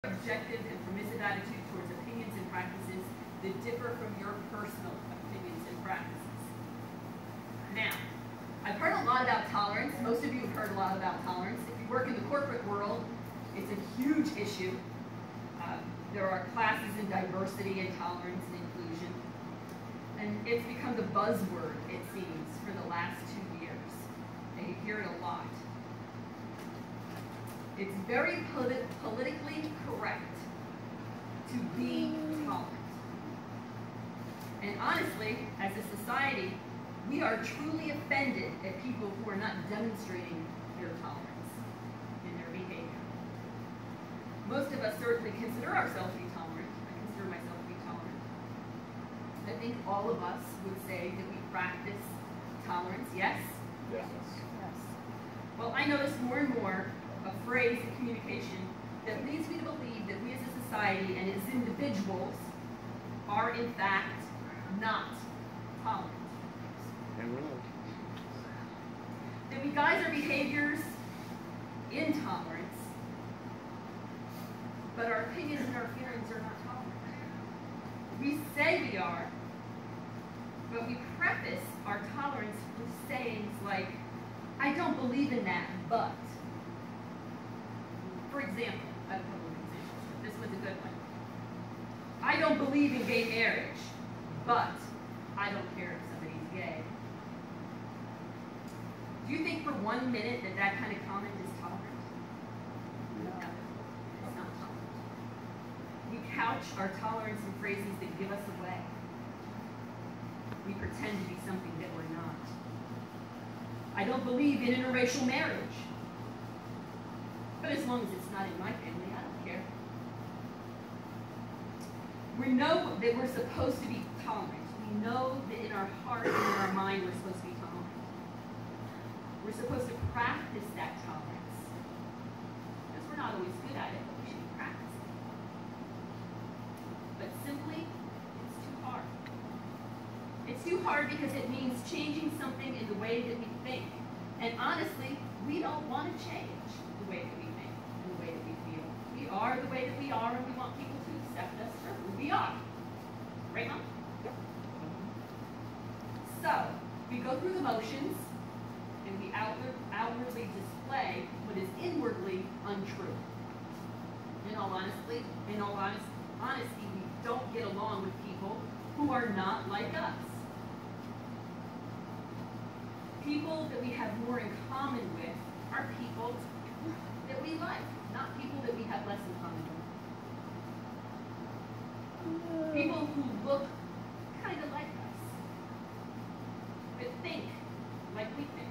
Objective and permissive attitude towards opinions and practices that differ from your personal opinions and practices. Now, I've heard a lot about tolerance. Most of you have heard a lot about tolerance. If you work in the corporate world, it's a huge issue. There are classes in diversity and tolerance and inclusion. And it's become the buzzword, it seems, for the last 2 years. And you hear it a lot. It's very politically correct to be tolerant. And honestly, as a society, we are truly offended at people who are not demonstrating their tolerance in their behavior. Most of us certainly consider ourselves to be tolerant. I consider myself to be tolerant. I think all of us would say that we practice tolerance, yes? Yes. Yes. Well, I notice more and more a phrase in communication that leads me to believe that we as a society and as individuals are in fact not tolerant. That we guide our behaviors in tolerance, but our opinions and our feelings are not tolerant. We say we are, but we preface our tolerance with sayings like, I don't believe in that, but. For example, I have a couple of examples, but this was a good one. I don't believe in gay marriage, but I don't care if somebody's gay. Do you think for 1 minute that that kind of comment is tolerant? No, it's not tolerant. We couch our tolerance in phrases that give us away. We pretend to be something that we're not. I don't believe in interracial marriage. But as long as it's not in my family, I don't care. We know that we're supposed to be tolerant. We know that in our heart and in our mind we're supposed to be tolerant. We're supposed to practice that tolerance. Because we're not always good at it, but we should be practicing. But simply, it's too hard. It's too hard because it means changing something in the way that we think. And honestly, we don't want to change the way that we think and the way that we feel. We are the way that we are, and we want people to accept us for who we are. Right, Mom? So, we go through the motions, and we outwardly display what is inwardly untrue. In all honesty, we don't get along with people who are not like us. People that we have more in common with are people that we like, not people that we have less in common with. People who look kind of like us, that think like we think,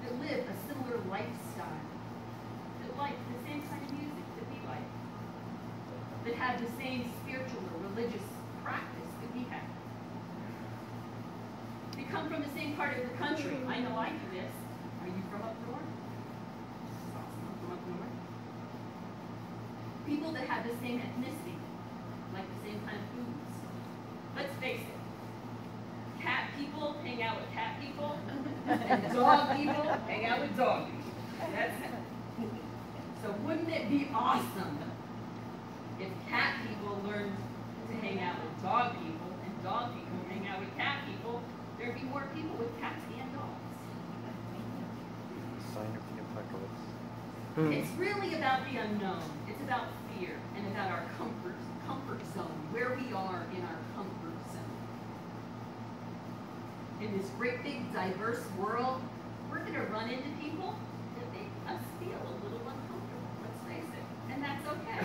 that live a similar lifestyle, that like the same kind of music that we like, that have the same spiritual or religious practice that we have. They come from the same part of the country. I know I do this. Are you from up north? Awesome. I'm from up north. People that have the same ethnicity, like the same kind of foods. Let's face it. Cat people hang out with cat people, and dog people hang out with dog people. That's it. So wouldn't it be awesome if cat people learned to hang out with dog people, and dog people hang out with cat people? There'd be more people with cats and dogs. Sign of the apocalypse. It's really about the unknown. It's about fear and about our comfort zone, where we are in our comfort zone. In this great big diverse world, we're going to run into people that make us feel a little uncomfortable, let's face it. And that's okay.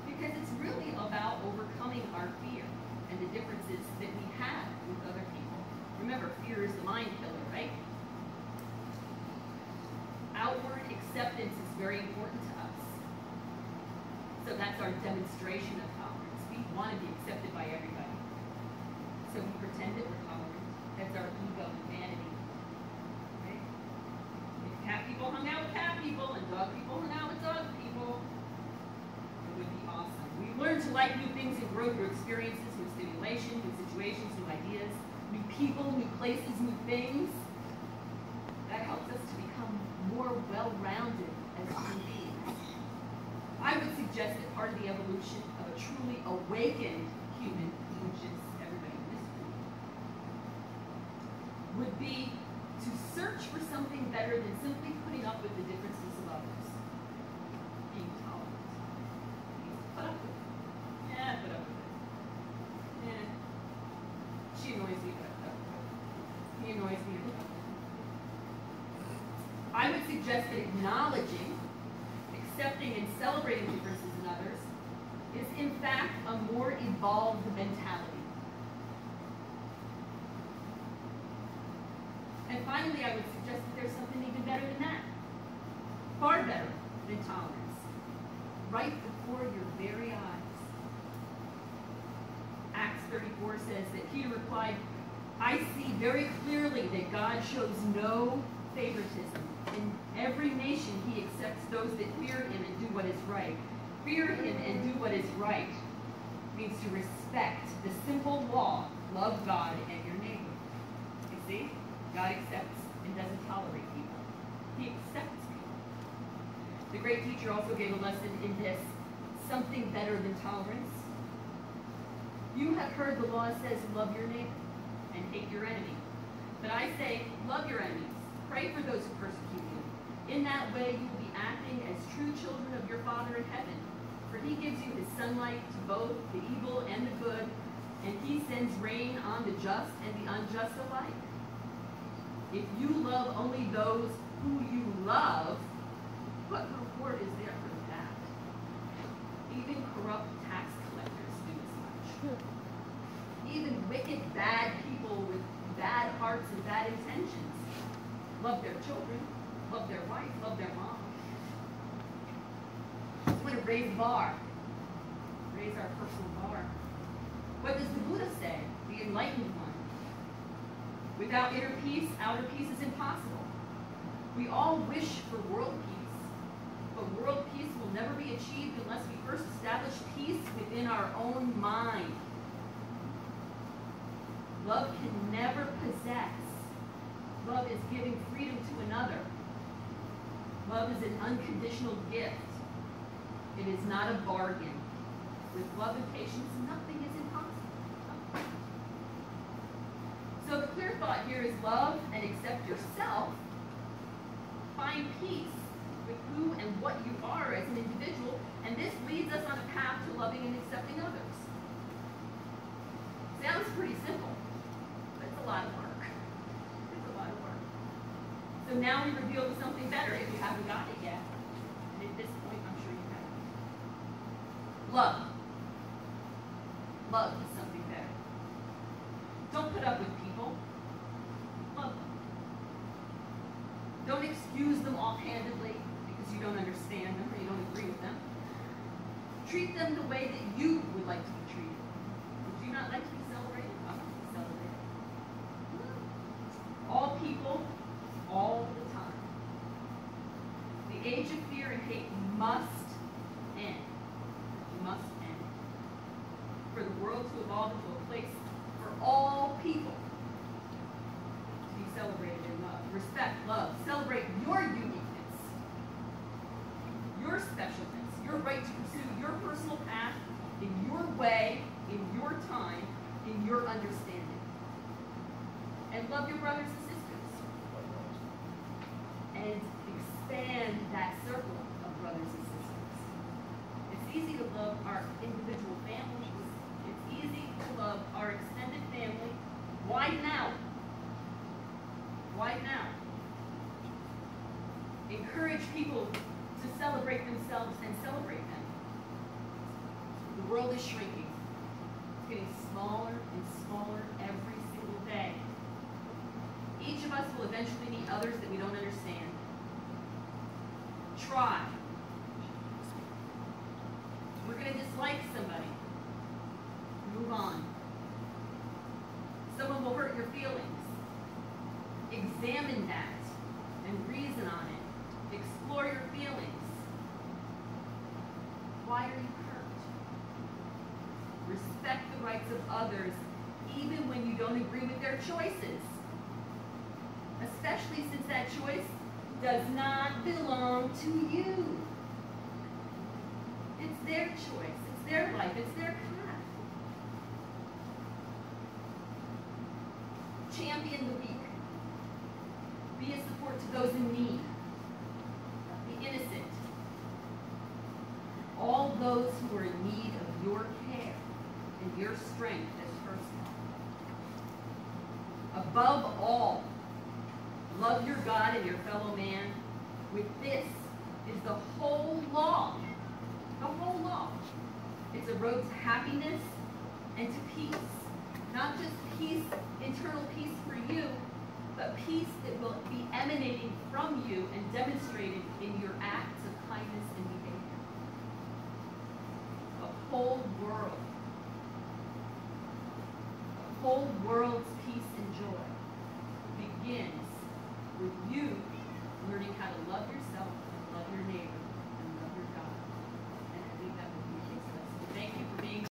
Because it's really about overcoming our fear and the differences that we have with other people. Remember, fear is the mind killer, right? Outward acceptance is very important to us. So that's our demonstration of tolerance. We want to be accepted by everybody. So we pretend that we're tolerant. That's our ego and vanity. Okay? If cat people hung out with cat people and dog people hung out with dog people, it would be awesome. We learn to like new things and grow through experiences, new stimulation, new situations, new ideas, new people, new places, new things. That helps us to become more well-rounded as human beings. evolution of a truly awakened human, which is everybody in this room, would be to search for something better than simply putting up with the differences of others. Being tolerant. Put up with it. Yeah, put up with it. Yeah. She annoys me, but I put up with it. He annoys me, but I put up with it. I would suggest that acknowledging, accepting, and celebrating differences in others is in fact a more evolved mentality. And finally, I would suggest that there's something even better than that. Far better than tolerance. Right before your very eyes. Acts 34 says that Peter replied, I see very clearly that God shows no favoritism. In every nation he accepts those that fear him and do what is right. Fear him and do what is right means to respect the simple law, love God and your neighbor. You see? God accepts and doesn't tolerate people. He accepts people. The great teacher also gave a lesson in this, something better than tolerance. You have heard the law says, love your neighbor and hate your enemy. But I say, love your enemies. Pray for those who persecute you. In that way, you will be acting as true children of your Father in heaven. For he gives you his sunlight to both the evil and the good, and he sends rain on the just and the unjust alike. If you love only those who you love, what reward is there for that? Even corrupt tax collectors do as much. Even wicked, bad people with bad hearts and bad intentions love their children, love their wife, love their mom. We want to raise the bar, raise our personal bar. What does the Buddha say, the enlightened one? Without inner peace, outer peace is impossible. We all wish for world peace, but world peace will never be achieved unless we first establish peace within our own mind. Love can never possess. Love is giving freedom to another. Love is an unconditional gift. It is not a bargain. With love and patience, nothing is impossible. So the clear thought here is love and accept yourself. Find peace with who and what you are as an individual, and this leads us on a path to loving and accepting others. Sounds pretty simple, but it's a lot of work. It's a lot of work. So now we reveal something better if you haven't got it yet. And at this point, I'm sure you have. Love. Love is something better. Don't put up with people. Love them. Don't excuse them offhandedly because you don't understand them or you don't agree with them. Treat them the way that you would like to be treated. Would you not like to be celebrated? I want to be celebrated. All people, all the time. The age of fear and hate must end. It must end. For the world to evolve into a place for all people to be celebrated in love. Respect, love, celebrate your uniqueness, your specialness, your right to pursue your personal path in your way, in your time, in your understanding. And love your brothers and sisters. And expand that circle of brothers and sisters. It's easy to love our individual families. It's easy to love our extended family. Widen out. Widen out. Encourage people to celebrate themselves and celebrate them. The world is shrinking. It's getting smaller and smaller every single day. Each of us will eventually meet others that we don't understand. Try. We're going to dislike somebody. Move on. Someone will hurt your feelings. Examine that and reason on it. Explore your feelings. Why are you hurt? Respect the rights of others, even when you don't agree with their choices. Especially since that choice does not belong to you. It's their choice. It's life. It's their path. Champion the weak. Be a support to those in need. The innocent. All those who are in need of your care and your strength as first love. Above all, love your God and your fellow man. With this is the whole law. The whole law. It's a road to happiness and to peace. Not just peace, internal peace for you, but peace that will be emanating from you and demonstrated in your acts of kindness and behavior. A whole world. A whole world's peace and joy begins with you learning how to love yourself